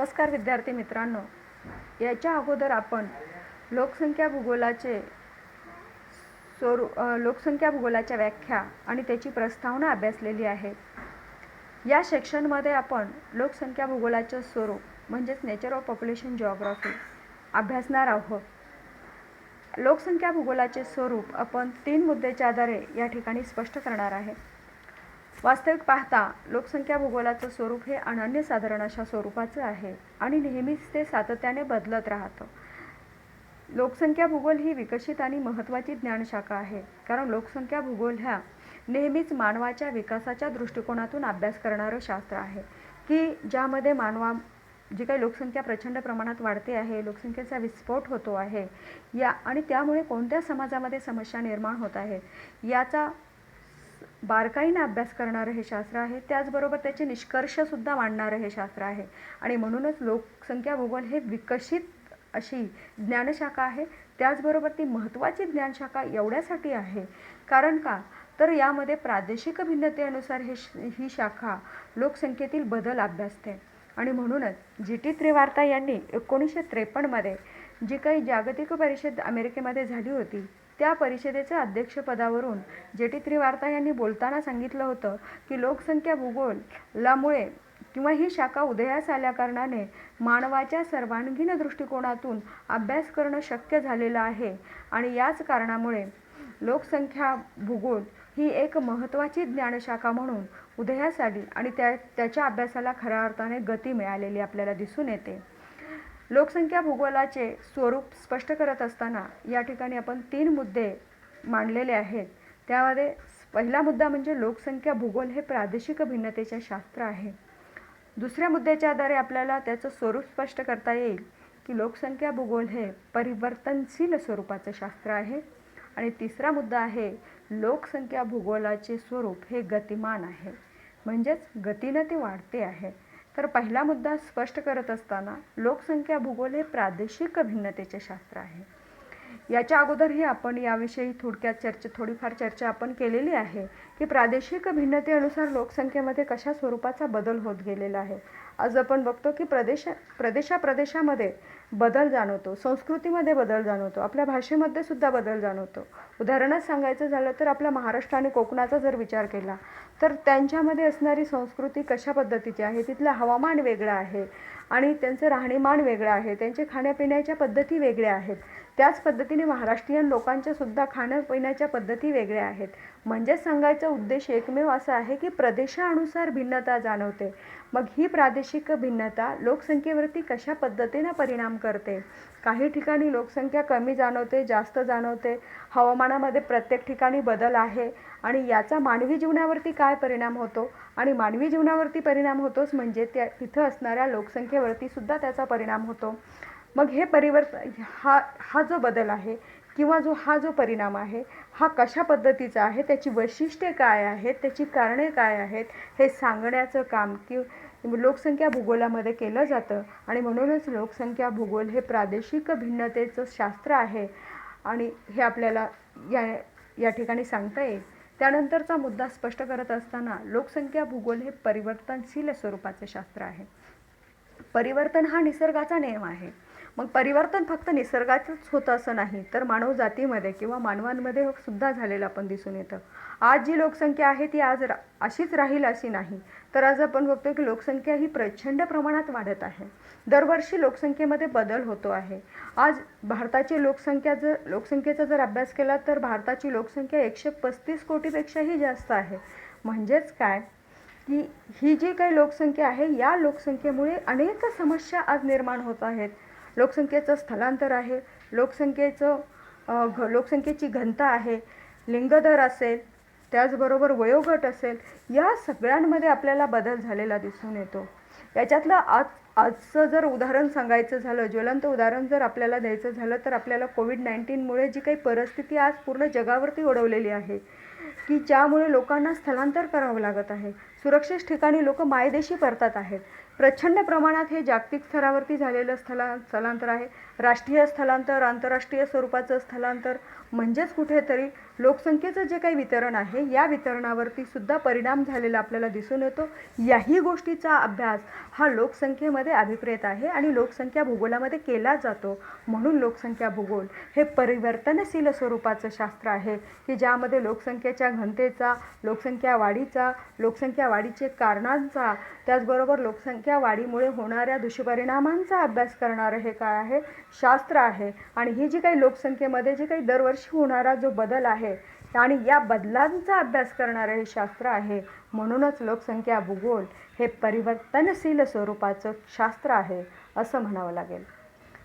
नमस्कार विद्यार्थी मित्रांनो, याच्या अगोदर आपण लोकसंख्या भूगोलाच्या व्याख्या आणि त्याची प्रस्तावना अभ्यासलेली आहे. या सेक्शनमध्ये आपण लोकसंख्या भूगोलाचे स्वरूप म्हणजेच नेचर ऑफ पॉप्युलेशन जिओग्राफी अभ्यासणार आहोत. लोकसंख्या भूगोलाचे स्वरूप आपण 3 मुद्द्याच्या आधारे या ठिकाणी स्पष्ट करणार आहे. वास्तविक पाहता लोकसंख्या भूगोलाचं स्वरूप हे अनन्यसाधारण अशा स्वरूपाचं आहे आणि नेहमीच ते सातत्याने बदलत राहतं. लोकसंख्या भूगोल ही विकसित आणि महत्त्वाची ज्ञानशाखा आहे, कारण लोकसंख्या भूगोल ह्या नेहमीच मानवाच्या विकासाच्या दृष्टिकोनातून अभ्यास करणारं शास्त्र आहे, की ज्यामध्ये जी काही लोकसंख्या प्रचंड प्रमाणात वाढते आहे, लोकसंख्येचा विस्फोट होतो आहे आणि त्यामुळे कोणत्या समाजामध्ये समस्या निर्माण होत आहेत याचा बारकाईने अभ्यास करणारं हे शास्त्र आहे. त्याचबरोबर त्याचे निष्कर्षसुद्धा मांडणारं हे शास्त्र आहे आणि म्हणूनच लोकसंख्या भूगोल हे विकसित अशी ज्ञानशाखा आहे. त्याचबरोबर ती महत्त्वाची ज्ञानशाखा एवढ्यासाठी आहे कारण का तर यामध्ये प्रादेशिक भिन्नतेनुसार ही शाखा लोकसंख्येतील बदल अभ्यासते आणि म्हणूनच जी.टी. त्रिवार्ता यांनी 1953मध्ये जी काही जागतिक परिषद अमेरिकेमध्ये झाली होती त्या परिषदेच्या अध्यक्षपदावरून जी.टी. त्रिवार्ता यांनी बोलताना सांगितलं होतं की लोकसंख्या भूगोलामुळे किंवा ही शाखा उदयास आल्याकारणाने मानवाच्या सर्वांगीण दृष्टिकोनातून अभ्यास करणं शक्य झालेलं आहे आणि याच कारणामुळे लोकसंख्या भूगोल ही एक महत्त्वाची ज्ञानशाखा म्हणून उदयास आली आणि त्याच्या अभ्यासाला खऱ्या अर्थाने गती मिळालेली आपल्याला दिसून येते. लोकसंख्या भूगोलाचे स्वरूप स्पष्ट करत असताना या ठिकाणी आपण 3 मुद्दे मांडलेले आहेत. त्यामध्ये पहिला मुद्दा म्हणजे लोकसंख्या भूगोल हे प्रादेशिक भिन्नतेचे शास्त्र आहे. दुसऱ्या मुद्द्याच्या आधारे आपल्याला त्याचं स्वरूप स्पष्ट करता येईल की लोकसंख्या भूगोल हे परिवर्तनशील स्वरूपाचं शास्त्र आहे. आणि तिसरा मुद्दा आहे लोकसंख्या भूगोलाचे स्वरूप हे गतिमान आहे, म्हणजेच गतीनं ते वाढते आहे. तर पहिला मुद्दा स्पष्ट करत असताना लोकसंख्या भूगोल हे प्रादेशिक भिन्नतेचे शास्त्र आहे. याच्या अगोदरही आपण याविषयी थोडीफार चर्चा आपण केलेली आहे की प्रादेशिक भिन्नतेनुसार लोकसंख्येमध्ये कशा स्वरूपाचा बदल होत गेलेला आहे. आज आपण बघतो की प्रदेशामध्ये बदल जाणवतो, संस्कृतीमध्ये बदल जाणवतो, आपल्या भाषेमध्ये सुद्धा बदल जाणवतो. उदाहरणच सांगायचं झालं तर आपल्या महाराष्ट्र आणि कोकणाचा जर विचार केला तर त्यांच्यामध्ये असणारी संस्कृती कशा पद्धतीची आहे, तिथलं हवामान वेगळं आहे आणि त्यांचं राहणीमान वेगळं आहे, त्यांचे खाण्यापिण्याच्या पद्धती वेगळ्या आहेत. त्याच पद्धतीने महाराष्ट्रीयन लोकांच्या सुद्धा खाण्यापिण्याच्या पद्धती वेगळ्या आहेत. म्हणजेच सांगायचा उद्देश एकमेव असा आहे की प्रदेशानुसार भिन्नता जाणवते. मग ही प्रादेशिक भिन्नता लोकसंख्येवरती कशा पद्धतीने परिणाम करते. काही ठिकाणी लोकसंख्या कमी जाणवते, जास्त जाणवते, हवामानामध्ये प्रत्येक ठिकाणी बदल आहे आणि याचा मानवी जीवनावरती काय परिणाम होतो आणि मानवी जीवनावरती परिणाम होतोच म्हणजे तिथं असणाऱ्या लोकसंख्येवरती सुद्धा त्याचा परिणाम होतो. मग हे हा जो बदल आहे किंवा हा जो परिणाम आहे हा कशा पद्धतीचा आहे, त्याची वैशिष्ट्ये काय आहेत, त्याची कारणे काय आहेत हे सांगण्याचं काम लोकसंख्या भूगोलामध्ये केलं जातं आणि म्हणूनच लोकसंख्या भूगोल हे प्रादेशिक भिन्नतेचं शास्त्र आहे आणि हे आपल्याला या ठिकाणी सांगता येईल. त्यानंतरचा मुद्दा स्पष्ट करत असताना लोकसंख्या भूगोल हे परिवर्तनशील स्वरूपाचे शास्त्र आहे. परिवर्तन हा निसर्गाचा नियम आहे. मग परिवर्तन फक्त निसर्गाचंच होतं असं नाही, तर मानव जातीमध्ये किंवा मानवांमध्ये सुद्धा झालेलं आपण दिसून येतं. आज जी लोकसंख्या आहे ती आज अशीच राहील अशी नाही, तर आज आपण बघतो की लोकसंख्या ही प्रचंड प्रमाणात वाढत आहे. दरवर्षी लोकसंख्येमध्ये बदल होतो आहे. आज भारताची लोकसंख्येचा जर अभ्यास केला तर भारताची लोकसंख्या 135 कोटीपेक्षाही जास्त आहे. म्हणजेच काय की ही जी काही लोकसंख्या आहे या लोकसंख्येमुळे अनेक समस्या आज निर्माण होत आहेत. लोकसंख्येचं स्थलांतर आहे, लोकसंख्येची घनता आहे, लिंगदर असेल, त्याचबरोबर वयोगट असेल, या सगळ्यांमध्ये आपल्याला बदल झालेला दिसून येतो. याच्यातलं आजचं जर उदाहरण सांगायचं झालं, ज्वलंत उदाहरण जर आपल्याला द्यायचं झालं तर आपल्याला कोविड-19मुळे जी काही परिस्थिती आज पूर्ण जगावरती ओढवलेली आहे की ज्यामुळे लोकांना स्थलांतर करावं लागत आहे. सुरक्षित ठिकाणी लोक मायदेशी परतत आहेत. प्रचंड प्रमाणात हे जागतिक स्तरावरती झालेलं स्थलांतर आहे. राष्ट्रीय स्थलांतर, आंतरराष्ट्रीय स्वरूपाचं स्थलांतर, म्हणजेच कुठेतरी लोकसंख्येचं जे काही वितरण आहे या वितरणावरती सुद्धा परिणाम झालेला आपल्याला दिसून येतो. याही गोष्टीचा अभ्यास हा लोकसंख्येमध्ये अभिप्रेत आहे आणि लोकसंख्या भूगोलामध्ये केला जातो. म्हणून लोकसंख्या भूगोल हे परिवर्तनशील स्वरूपाचं शास्त्र आहे की ज्यामध्ये लोकसंख्येच्या घनतेचा, लोकसंख्या वाढीचा, लोकसंख्या वाढीचे कारणांचा, त्याचबरोबर लोकसंख्या वाढीमुळे होणाऱ्या दुष्परिणामांचा अभ्यास करणारं हे काय आहे, शास्त्र आहे. आणि ही जी काही लोकसंख्येमध्ये जे काही दरवर्षी होणारा जो बदल आहे आणि या बदलांचा अभ्यास करणारं हे शास्त्र आहे. म्हणूनच लोकसंख्या भूगोल हे परिवर्तनशील स्वरूपाचं शास्त्र आहे असं म्हणावं लागेल.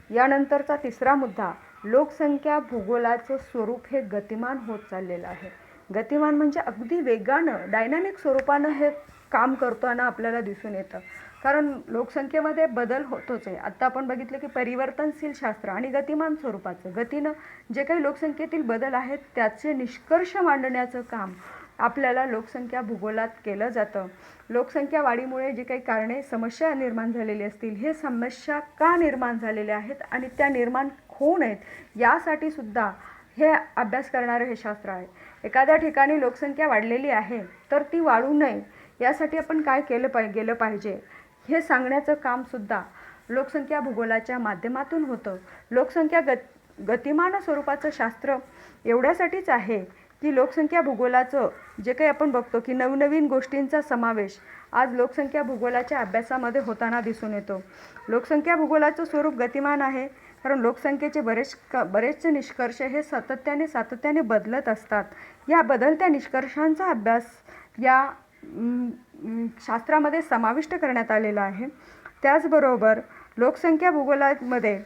यानंतरचा तिसरा मुद्दा, लोकसंख्या भूगोलाचं स्वरूप हे गतिमान होत चाललेलं आहे. गतिमान म्हणजे अगदी वेगानं, डायनामिक स्वरूपानं हे काम करताना आपल्याला दिसून येतं. कारण लोकसंख्येमध्ये बदल होतोच आहे. आत्ता आपण बघितलं की परिवर्तनशील शास्त्र आणि गतिमान स्वरूपाचं, गतीनं जे काही लोकसंख्येतील बदल आहेत त्याचे निष्कर्ष मांडण्याचं काम आपल्याला लोकसंख्या भूगोलात केलं जातं. लोकसंख्या वाढीमुळे जे काही कारणे, समस्या निर्माण झालेली असतील, हे समस्या का निर्माण झालेल्या आहेत आणि त्या निर्माण होऊ नयेत यासाठी सुद्धा हे अभ्यास करणारं हे शास्त्र आहे. एखाद्या ठिकाणी लोकसंख्या वाढलेली आहे तर ती वाढू नये यासाठी आपण काय गेलं पाहिजे हे सांगण्याचं कामसुद्धा लोकसंख्या भूगोलाच्या माध्यमातून होतं. लोकसंख्या गतिमान स्वरूपाचं शास्त्र एवढ्यासाठीच आहे की लोकसंख्या भूगोलाचं जे काही आपण बघतो की नवनवीन गोष्टींचा समावेश आज लोकसंख्या भूगोलाच्या अभ्यासामध्ये होताना दिसून येतो. लोकसंख्या भूगोलाचं स्वरूप गतिमान आहे कारण लोकसंख्येचे बरेचसे निष्कर्ष हे सातत्याने बदलत असतात. या बदलत्या निष्कर्षांचा अभ्यास या शास्त्रामध्ये समाविष्ट करण्यात आलेला आहे. त्याचबरोबर लोकसंख्या भूगोलामध्ये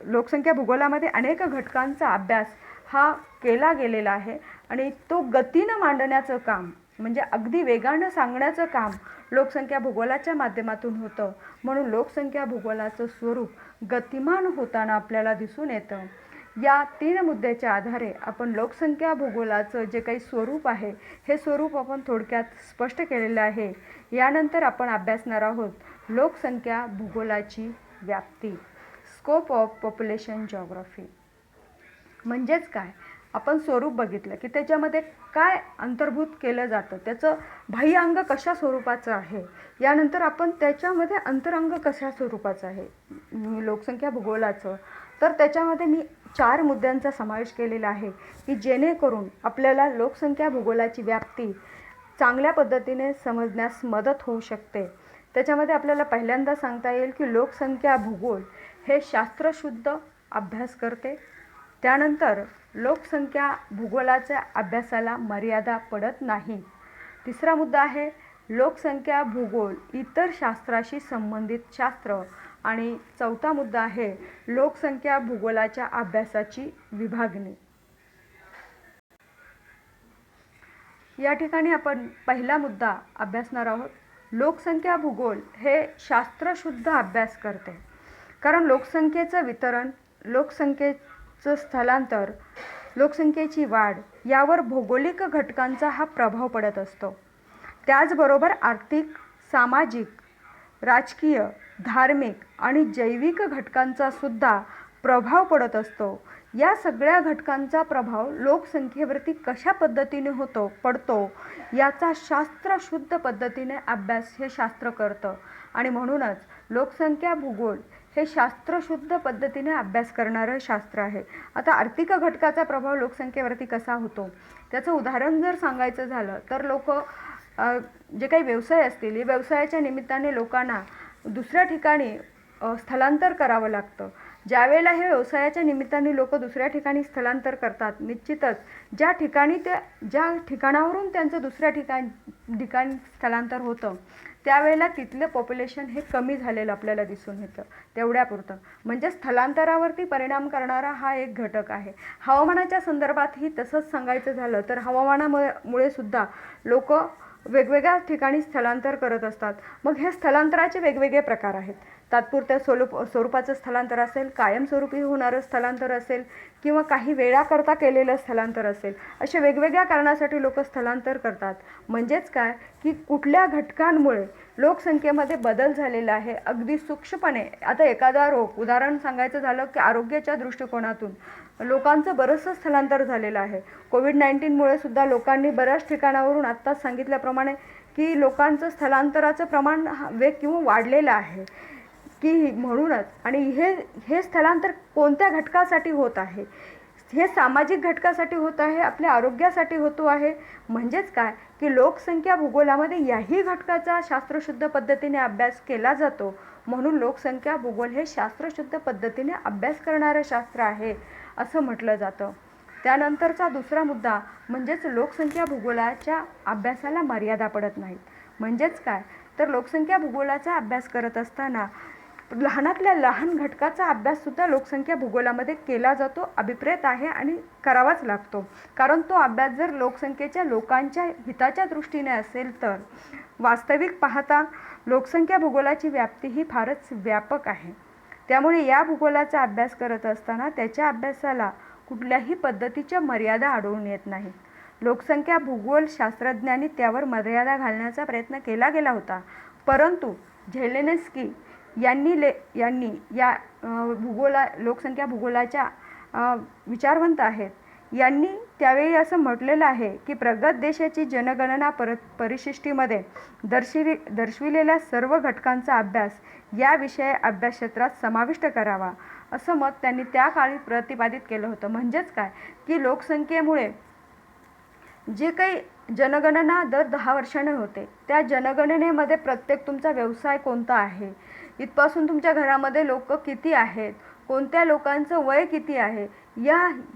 लोकसंख्या भूगोलामध्ये अनेक घटकांचा अभ्यास हा केला गेलेला आहे आणि तो गतीनं मांडण्याचं काम म्हणजे अगदी वेगानं सांगण्याचं काम लोकसंख्या भूगोलाच्या माध्यमातून होतं. म्हणून लोकसंख्या भूगोलाचं स्वरूप गतिमान होताना आपल्याला दिसून येतं. या 3 मुद्द्याच्या आधारे आपण लोकसंख्या भूगोलाचं जे काही स्वरूप आहे हे स्वरूप आपण थोडक्यात स्पष्ट केलेलं आहे. यानंतर आपण अभ्यासणार आहोत लोकसंख्या भूगोलाची व्याप्ती, स्कोप ऑफ पॉप्युलेशन जॉग्राफी. म्हणजेच काय, आपण स्वरूप बघितलं की त्याच्यामध्ये काय अंतर्भूत केलं जातं, त्याचं बाह्य अंग कशा स्वरूपाचं आहे. यानंतर आपण त्याच्यामध्ये अंतरंग कशा स्वरूपाचं आहे लोकसंख्या भूगोलाचं. तर त्याच्यामध्ये मी 4 मुद्द्यांचा समावेश केलेला आहे की जेणेकरून आपल्याला लोकसंख्या भूगोलाची व्याप्ती चांगल्या पद्धतीने समजण्यास मदत होऊ शकते. त्याच्यामध्ये आपल्याला पहिल्यांदा सांगता येईल की लोकसंख्या भूगोल हे शास्त्रशुद्ध अभ्यास करते. त्यानंतर लोकसंख्या भूगोलाच्या अभ्यासाला मर्यादा पडत नाही. तिसरा मुद्दा आहे लोकसंख्या भूगोल इतर शास्त्राशी संबंधित शास्त्र. आणि चौथा मुद्दा आहे लोकसंख्या भूगोलाच्या अभ्यासाची विभागणी. या ठिकाणी आपण पहिला मुद्दा अभ्यासणार आहोत. लोकसंख्या भूगोल हे शास्त्रशुद्ध अभ्यास करते कारण लोकसंख्येचं वितरण, लोकसंख्येचं स्थलांतर, लोकसंख्येची वाढ यावर भौगोलिक घटकांचा हा प्रभाव पडत असतो. त्याचबरोबर आर्थिक, सामाजिक, राजकीय, धार्मिक आणि जैविक घटकांचा सुद्धा प्रभाव पडत असतो. या सगळ्या घटकांचा प्रभाव लोकसंख्येवरती कशा पद्धतीने पडतो याचा शास्त्रशुद्ध पद्धतीने अभ्यास हे शास्त्र करतं. आणि म्हणूनच लोकसंख्या भूगोल हे शास्त्रशुद्ध पद्धतीने अभ्यास करणारं शास्त्र आहे. आता आर्थिक घटकाचा प्रभाव लोकसंख्येवरती कसा होतो त्याचं उदाहरण जर सांगायचं झालं तर जे काही व्यवसाय असतील, या व्यवसायाच्या निमित्ताने लोकांना दुसऱ्या ठिकाणी स्थलांतर करावं लागतं. ज्यावेळेला हे व्यवसायाच्या निमित्ताने लोक दुसऱ्या ठिकाणी स्थलांतर करतात, निश्चितच ज्या ठिकाणावरून त्यांचं दुसऱ्या ठिकाणी स्थलांतर होतं त्यावेळेला तिथलं पॉप्युलेशन हे कमी झालेलं आपल्याला दिसून येतं. तेवढ्यापुरतं म्हणजे स्थलांतरावरती परिणाम करणारा हा एक घटक आहे. हवामानाच्या संदर्भातही तसंच सांगायचं झालं तर हवामानामुळे सुद्धा लोक वेगवेगळ्या ठिकाणी स्थलांतर करत असतात. मग हे स्थलांतराचे वेगवेगळे प्रकार आहेत. तात्पुरत्या स्वरूपाचं स्थलांतर असेल, कायमस्वरूपी होणारं स्थलांतर असेल किंवा काही वेळाकरता केलेलं स्थलांतर असेल, अशा वेगवेगळ्या कारणासाठी लोक स्थलांतर करतात. म्हणजेच काय की कुठल्या घटकांमुळे लोकसंख्येमध्ये बदल झालेला आहे अगदी सूक्ष्मपणे. आता एखादा रोग, उदाहरण सांगायचं झालं की आरोग्याच्या दृष्टिकोनातून लोकांचं बरंचसं स्थलांतर झालेलं आहे. कोविड-19मुळे सुद्धा लोकांनी बऱ्याच ठिकाणावरून आत्ताच सांगितल्याप्रमाणे की लोकांचं स्थलांतराचं प्रमाण वेग किंवा वाढलेलं आहे की म्हणूनच. आणि हे स्थलांतर कोणत्या घटकासाठी होत आहे? हे सामाजिक घटकासाठी होत आहे, आपल्या आरोग्यासाठी होतो आहे. म्हणजेच काय की लोकसंख्या भूगोलामध्ये याही घटकाचा शास्त्रशुद्ध पद्धतीने अभ्यास केला जातो. म्हणून लोकसंख्या भूगोल हे शास्त्रशुद्ध पद्धतीने अभ्यास करणारं शास्त्र आहे असं म्हटलं जातं. त्यानंतरचा दुसरा मुद्दा म्हणजेच लोकसंख्या भूगोलाच्या अभ्यासाला मर्यादा पडत नाहीत. म्हणजेच काय तर लोकसंख्या भूगोलाचा अभ्यास करत असताना लहानातल्या लहान घटकाचा अभ्याससुद्धा लोकसंख्या भूगोलामध्ये केला जातो, अभिप्रेत आहे आणि करावाच लागतो. कारण तो अभ्यास जर लोकसंख्येच्या लोकांच्या हिताच्या दृष्टीने असेल तर. वास्तविक पाहता लोकसंख्या भूगोलाची व्याप्ती ही फारच व्यापक आहे. त्यामुळे या भूगोलाचा अभ्यास करत असताना त्याच्या अभ्यासाला कुठल्याही पद्धतीच्या मर्यादा आढळून येत नाहीत. लोकसंख्या भूगोल शास्त्रज्ञांनी त्यावर मर्यादा घालण्याचा प्रयत्न केला गेला होता, परंतु झेलेन्स्की यांनी या लोकसंख्या भूगोलाच्या विचारवंत आहेत, यांनी त्यावेळी असं म्हटलेलं आहे की प्रगत देशाची जनगणना परिशिष्टीमध्ये दर्शविलेल्या सर्व घटकांचा अभ्यास या विषय अभ्यासक्षेत्रात समाविष्ट करावा, असं मत त्यांनी त्या काळी प्रतिपादित केलं होतं. म्हणजेच काय की लोकसंख्येमुळे जे काही जनगणना दर 10 वर्षांनी होते, त्या जनगणनेमध्ये प्रत्येक तुमचा व्यवसाय कोणता आहे, इथपासून तुमच्या घरामध्ये लोक किती आहेत, कोणत्या लोकांचं वय किती आहे,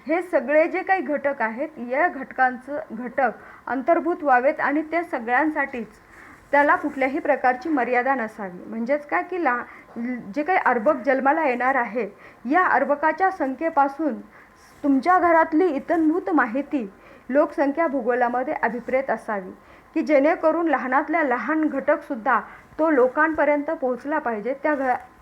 हे सगळे जे काही घटक आहेत, या घटक अंतर्भूत व्हावेत आणि ते सगळ्यांसाठीच त्याला कुठल्याही प्रकारची मर्यादा नसावी. म्हणजेच काय की जे काही अर्भक जन्माला येणार आहे, या अर्भकाच्या संख्येपासून तुमच्या घरातली इतंभूत माहिती लोकसंख्या भूगोलामध्ये अभिप्रेत असावी की जेणेकरून लहानातल्या लहान घटकसुद्धा तो लोकांपर्यंत पोहोचला पाहिजे,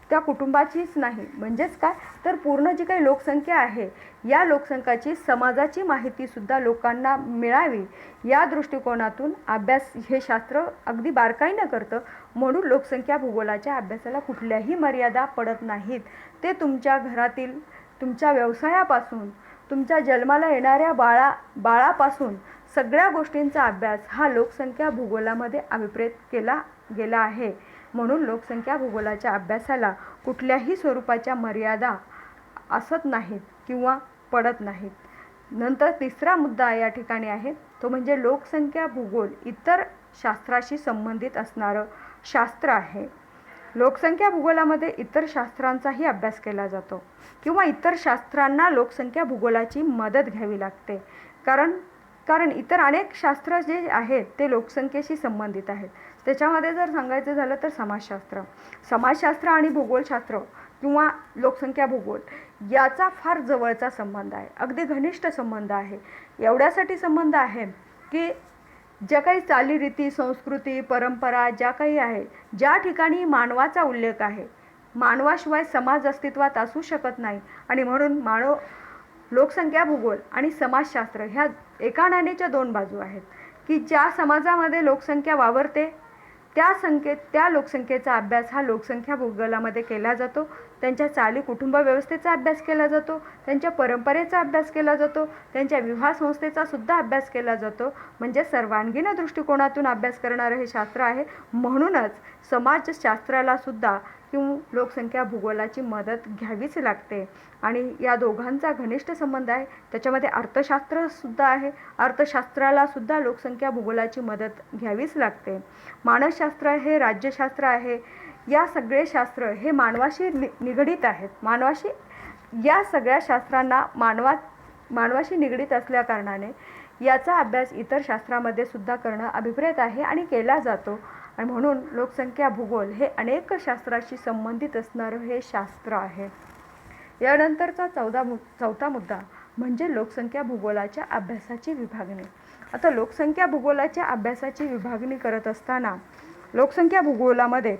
त्या कुटुंबाचीच नाही. म्हणजेच काय तर पूर्ण जी काही लोकसंख्या आहे, या लोकसंख्येची समाजाची माहितीसुद्धा लोकांना मिळावी, या दृष्टिकोनातून अभ्यास हे शास्त्र अगदी बारकाईनं करतं. म्हणून लोकसंख्या भूगोलाच्या अभ्यासाला कुठल्याही मर्यादा पडत नाहीत. ते तुमच्या घरातील, तुमच्या व्यवसायापासून, तुमच्या जन्माला येणाऱ्या बाळापासून सगळ्या गोष्टींचा अभ्यास हा लोकसंख्या भूगोलामध्ये अभिप्रेत केला गेला आहे. म्हणून लोकसंख्या भूगोलाच्या अभ्यासाला कुठल्याही स्वरूपाच्या मर्यादा असत नाहीत किंवा पडत नाहीत. नंतर तिसरा मुद्दा या ठिकाणी आहे, तो म्हणजे लोकसंख्या भूगोल इतर शास्त्राशी संबंधित असणारं शास्त्र आहे. लोकसंख्या भूगोलामध्ये इतर शास्त्रांचाही अभ्यास केला जातो किंवा इतर शास्त्रांना लोकसंख्या भूगोलाची मदत घ्यावी लागते. कारण इतर अनेक शास्त्र जे आहेत ते लोकसंख्येशी संबंधित आहेत. त्याच्यामध्ये जर सांगायचं झालं तर समाजशास्त्र आणि भूगोलशास्त्र किंवा लोकसंख्या भूगोल याचा फार जवळचा संबंध आहे, अगदी घनिष्ठ संबंध आहे. एवढ्यासाठी संबंध आहे की ज्या काही चालीरीती, संस्कृती, परंपरा ज्या काही आहे, ज्या ठिकाणी मानवाचा उल्लेख आहे, मानवाशिवाय समाज अस्तित्वात असू शकत नाही. आणि म्हणून लोकसंख्या भूगोल आणि समाजशास्त्र ह्या एका नाण्याच्या दोन बाजू आहेत की ज्या समाजामध्ये लोकसंख्या वावरते त्या लोकसंख्येचा अभ्यास हा लोकसंख्या भूगोलामध्ये केला जातो. त्यांच्या चाली कुटुंब व्यवस्थेचा अभ्यास केला जातो, त्यांच्या परंपरेचा अभ्यास केला जातो, त्यांच्या विवाह संस्थेचा सुद्धा अभ्यास केला जातो. म्हणजे सर्वांगीण दृष्टिकोनातून अभ्यास करणारं हे शास्त्र आहे. म्हणूनच समाजशास्त्राला सुद्धा किंवा लोकसंख्या भूगोलाची मदत घ्यावीच लागते. आणि या दोघांचा घनिष्ठ संबंध आहे. त्याच्यामध्ये अर्थशास्त्रसुद्धा आहे, अर्थशास्त्राला सुद्धा लोकसंख्या भूगोलाची मदत घ्यावीच लागते. मानसशास्त्र हे राज्यशास्त्र आहे. या सगळे शास्त्र हे मानवाशी निगडीत आहेत. या सगळ्या शास्त्रांना मानवाशी निगडीत असल्या कारणाने याचा अभ्यास इतर शास्त्रामध्ये सुद्धा करणं अभिप्रेत आहे आणि केला जातो. आणि म्हणून लोकसंख्या भूगोल हे अनेक शास्त्राशी संबंधित असणारं हे शास्त्र आहे. यानंतरचा चौथा मुद्दा म्हणजे लोकसंख्या भूगोलाच्या अभ्यासाची विभागणी. आता लोकसंख्या भूगोलाच्या अभ्यासाची विभागणी करत असताना लोकसंख्या भूगोलामध्ये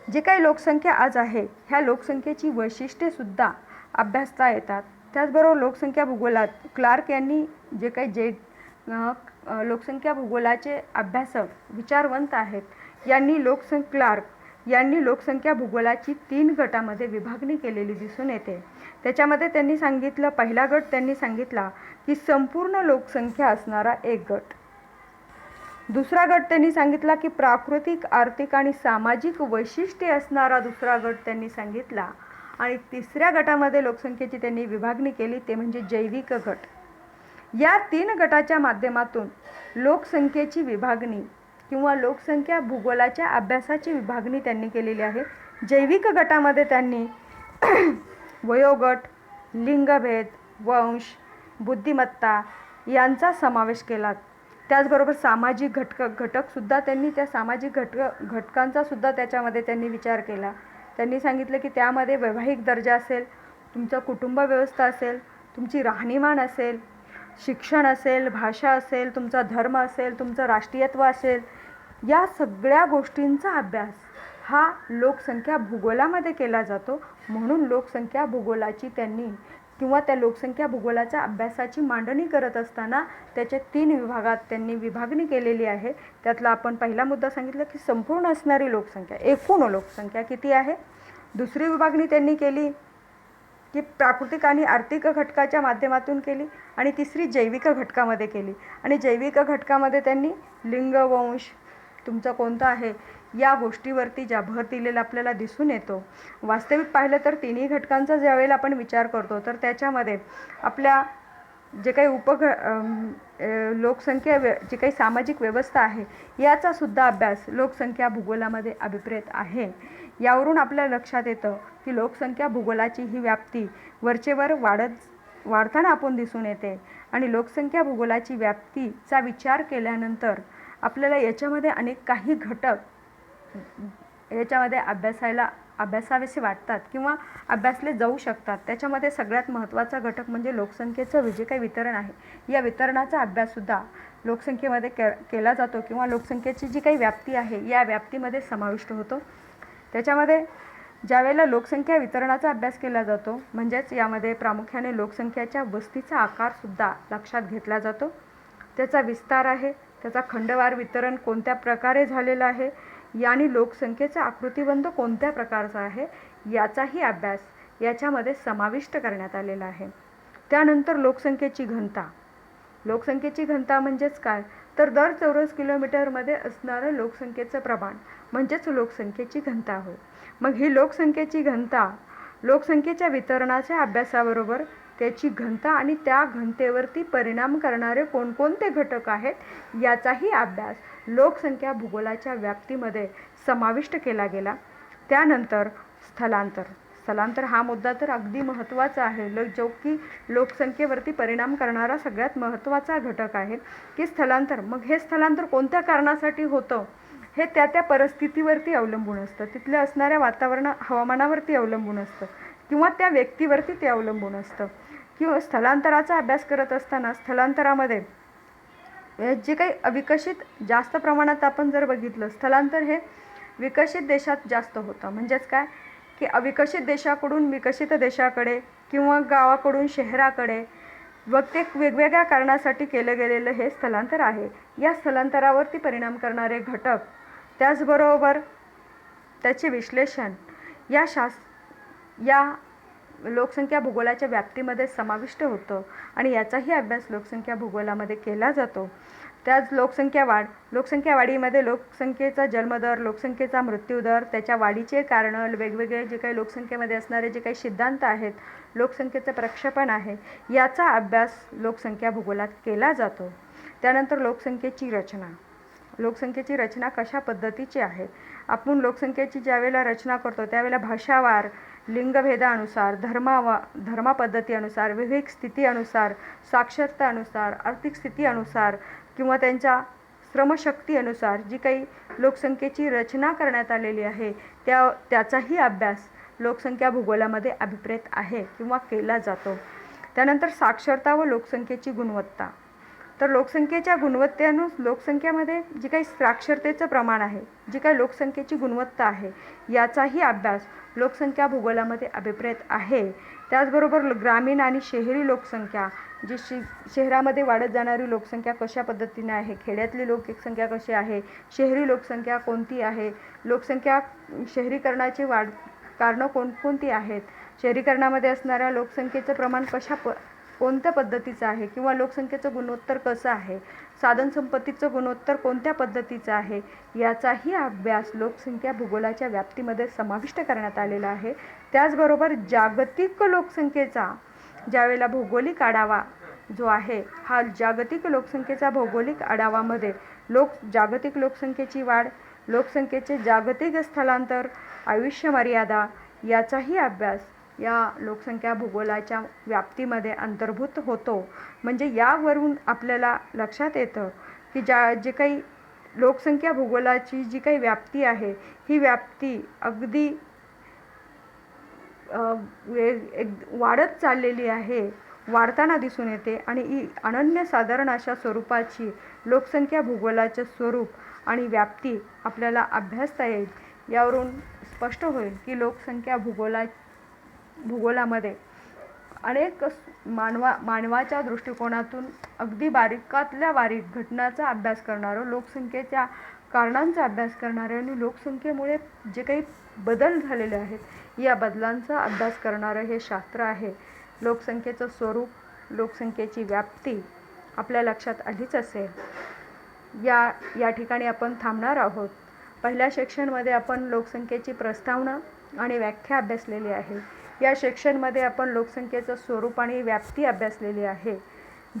जे काही लोकसंख्या आज आहे, ह्या लोकसंख्येची वैशिष्ट्येसुद्धा अभ्यासता येतात. त्याचबरोबर लोकसंख्या भूगोलात क्लार्क यांनी जे काही लोकसंख्या भूगोलाचे अभ्यासक विचारवंत आहेत, क्लार्क यांनी लोकसंख्या भूगोलाची 3 गटामध्ये विभागणी केलेली दिसून येते. त्याच्यामध्ये त्यांनी सांगितलं, पहिला गट त्यांनी सांगितला की संपूर्ण लोकसंख्या असणारा एक गट. दुसरा गट त्यांनी सांगितला की प्राकृतिक, आर्थिक आणि सामाजिक वैशिष्ट्ये असणारा दुसरा गट त्यांनी सांगितला. आणि तिसऱ्या गटामध्ये लोकसंख्येची त्यांनी विभागणी केली, ते म्हणजे जैविक गट. या 3 गटाच्या माध्यमातून लोकसंख्येची विभागणी किंवा लोकसंख्या भूगोलाच्या अभ्यासाची विभागणी त्यांनी केलेली आहे. जैविक गटामध्ये त्यांनी वयोगट, लिंगभेद, वंश, बुद्धिमत्ता यांचा समावेश केला. त्याचबरोबर सामाजिक घटकसुद्धा त्यांनी त्या सामाजिक घटकांचा सुद्धा त्याच्यामध्ये त्यांनी विचार केला. त्यांनी सांगितलं की त्यामध्ये वैवाहिक दर्जा असेल, तुमचं कुटुंब व्यवस्था असेल, तुमची राहणीमान असेल, शिक्षण असेल, भाषा असेल, तुमचा धर्म असेल, तुमचं राष्ट्रीयत्व असेल, या सगळ्या गोष्टींचा अभ्यास हा लोकसंख्या भूगोलामध्ये केला जातो. म्हणून लोकसंख्या भूगोलाची त्यांनी किंवा त्या लोकसंख्या भूगोलाच्या अभ्यासाची मांडणी करत असताना त्याच्या 3 विभागात त्यांनी विभागणी केलेली आहे. त्यातला आपण पहिला मुद्दा सांगितला की संपूर्ण असणारी लोकसंख्या, एकूण लोकसंख्या किती आहे. दुसरी विभागणी त्यांनी केली की प्राकृतिक आणि आर्थिक घटकाच्या माध्यमातून केली. आणि तिसरी जैविक घटकामध्ये केली. आणि जैविक घटकामध्ये त्यांनी लिंग, वंश, तुमचं कोणतं आहे या गोष्टीवरती ज्या भर दिलेला आपल्याला दिसून येतो. वास्तविक पाहिलं तर तिन्ही घटकांचा ज्यावेळेला आपण विचार करतो तर त्याच्यामध्ये आपल्या जे काही लोकसंख्या जी काही सामाजिक व्यवस्था आहे याचा सुद्धा अभ्यास लोकसंख्या भूगोलामध्ये अभिप्रेत आहे. यावरून आपल्या लक्षात येतं की लोकसंख्या भूगोलाची ही व्याप्ती वरचेवर वाढताना आपण दिसून येते. आणि लोकसंख्या भूगोलाची व्याप्तीचा विचार केल्यानंतर आपल्याला याच्यामध्ये अनेक काही घटक याच्यामध्ये अभ्यासावेसे वाटतात किंवा अभ्यासले जाऊ शकतात. त्याच्यामध्ये सगळ्यात महत्त्वाचा घटक म्हणजे लोकसंख्येचं जे काही वितरण आहे या वितरणाचा अभ्याससुद्धा लोकसंख्येमध्ये केला जातो किंवा लोकसंख्येची जी काही व्याप्ती आहे या व्याप्तीमध्ये समाविष्ट होतो. त्याच्यामध्ये ज्यावेळेला लोकसंख्या वितरणाचा अभ्यास केला जातो म्हणजेच यामध्ये प्रामुख्याने लोकसंख्येच्या वस्तीचा आकारसुद्धा लक्षात घेतला जातो. त्याचा विस्तार आहे, त्याचा खंडवार वितरण कोणत्या प्रकारे झालेलं आहे आणि लोकसंख्येचा आकृतिबंध कोणत्या प्रकारचा आहे याचाही अभ्यास याच्यामध्ये समाविष्ट करण्यात आलेला आहे. त्यानंतर लोकसंख्येची घनता. लोकसंख्येची घनता म्हणजेच काय तर दर चौरस किलोमीटरमध्ये असणारं लोकसंख्येचं प्रमाण म्हणजेच लोकसंख्येची घनता होय. मग ही लोकसंख्येची घनता लोकसंख्येच्या वितरणाच्या अभ्यासाबरोबर त्याची घनता आणि त्या घनतेवरती परिणाम करणारे कोणकोणते घटक आहेत याचाही अभ्यास लोकसंख्या भूगोलाच्या व्याप्तीमध्ये समाविष्ट केला गेला. त्यानंतर स्थलांतर हा मुद्दा तर अगदी महत्त्वाचा आहे, जो की लोकसंख्येवरती परिणाम करणारा सगळ्यात महत्त्वाचा घटक आहे की स्थलांतर. मग हे स्थलांतर कोणत्या कारणासाठी होतं हे त्या परिस्थितीवरती अवलंबून असतं, तिथल्या असणाऱ्या हवामानावरती अवलंबून असतं किंवा त्या व्यक्तीवरती ते अवलंबून असतं. किंवा स्थलांतराचा अभ्यास करत असताना स्थलांतरामध्ये जे काही अविकसित जास्त प्रमाणात आपण जर बघितलं, स्थलांतर हे विकसित देशात जास्त होतं. म्हणजेच काय की अविकसित देशाकडून विकसित देशाकडे किंवा गावाकडून शहराकडे वेगवेगळ्या कारणासाठी केलं गेलेलं हे स्थलांतर आहे. या स्थलांतरावरती परिणाम करणारे घटक त्याचबरोबर त्याचे विश्लेषण या लोकसंख्या भूगोलाच्या व्याप्तीमध्ये समाविष्ट होतं आणि याचाही अभ्यास लोकसंख्या भूगोलामध्ये केला जातो. त्याच लोकसंख्या वाढीमध्ये लोकसंख्येचा जन्मदर, लोकसंख्येचा मृत्यूदर, त्याच्या वाढीचे कारणं, वेगवेगळे जे काही लोकसंख्येमध्ये असणारे जे काही सिद्धांत आहेत, लोकसंख्येचं प्रक्षेपण आहे याचा अभ्यास लोकसंख्या भूगोलात केला जातो. त्यानंतर लोकसंख्येची रचना कशा पद्धतीची आहे. आपण लोकसंख्येची ज्यावेळेला रचना करतो त्यावेळेला भाषावार, लिंगभेदानुसार, धर्मपद्धतीनुसार, विवेक स्थितीनुसार, साक्षरतानुसार, आर्थिक स्थितीनुसार किंवा त्यांच्या श्रमशक्तीनुसार जी काही लोकसंख्येची रचना करण्यात आलेली आहे त्याचाही अभ्यास लोकसंख्या भूगोलामध्ये अभिप्रेत आहे किंवा केला जातो. त्यानंतर साक्षरता व लोकसंख्येची गुणवत्ता. तर लोकसंख्येच्या लोकसंख्येमध्ये जी काही साक्षरतेचं प्रमाण आहे, जी काही लोकसंख्येची गुणवत्ता आहे, याचाही अभ्यास लोकसंख्या भूगोलामध्ये अभिप्रेत आहे. त्याचबरोबर ग्रामीण आणि शहरी लोकसंख्या, जी शहरामध्ये वाढत जाणारी लोकसंख्या कशा पद्धतीने आहे, खेड्यातली लोकसंख्या कशी आहे, शहरी लोकसंख्या कोणती आहे, लोकसंख्या शहरीकरणाची कारणं कोणकोणती आहेत, शहरीकरणामध्ये असणाऱ्या लोकसंख्येचं प्रमाण कोणत्या पद्धतीचं आहे, किंवा लोकसंख्येचं गुणोत्तर कसं आहे, साधनसंपत्तीचं गुणोत्तर कोणत्या पद्धतीचं आहे, याचाही अभ्यास लोकसंख्या भूगोलाच्या व्याप्तीमध्ये समाविष्ट करण्यात आलेला आहे. त्याचबरोबर जागतिक लोकसंख्येचा ज्यावेळेला भौगोलिक आढावा जो आहे, हा जागतिक लोकसंख्येचा भौगोलिक आढावामध्ये जागतिक लोकसंख्येची वाढ, लोकसंख्येचे जागतिक स्थलांतर, आयुष्य मर्यादा याचाही अभ्यास या लोकसंख्या भूगोलाच्या व्याप्तीमध्ये अंतर्भूत होतो. म्हणजे यावरून आपल्याला लक्षात येतं की जे काही लोकसंख्या भूगोलाची जी काही व्याप्ती आहे, ही व्याप्ती अगदी वाढत चाललेली आहे, वाढताना दिसून येते. आणि ही अनन्यसाधारण अशा स्वरूपाची लोकसंख्या भूगोलाचे स्वरूप आणि व्याप्ती आपल्याला अभ्यासता येईल. यावरून स्पष्ट होईल की लोकसंख्या भूगोलामध्ये अनेक मानवाच्या दृष्टिकोनातून अगदी बारीकातल्या बारीक घटनांचा अभ्यास करणारं, लोकसंख्येच्या कारणांचा अभ्यास करणारे आणि लोकसंख्येमुळे जे काही बदल झालेले आहेत, या बदलांचा अभ्यास करणारं हे शास्त्र आहे. लोकसंख्येचं स्वरूप, लोकसंख्येची व्याप्ती आपल्या लक्षात आलीच असेल. या ठिकाणी आपण थांबणार आहोत. पहिल्या सेक्शनमध्ये आपण लोकसंख्येची प्रस्तावना आणि व्याख्या अभ्यासलेली आहे. या सेक्शनमध्ये आपण लोकसंख्येचं स्वरूप आणि व्याप्ती अभ्यासलेली आहे.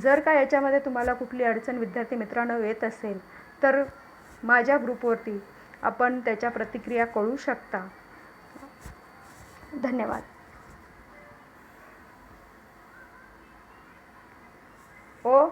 जर का याच्यामध्ये तुम्हाला कुठली अडचण विद्यार्थी मित्रांनो येत असेल, तर माझ्या ग्रुपवरती आपण त्याच्या प्रतिक्रिया कळवू शकता. धन्यवाद. ओ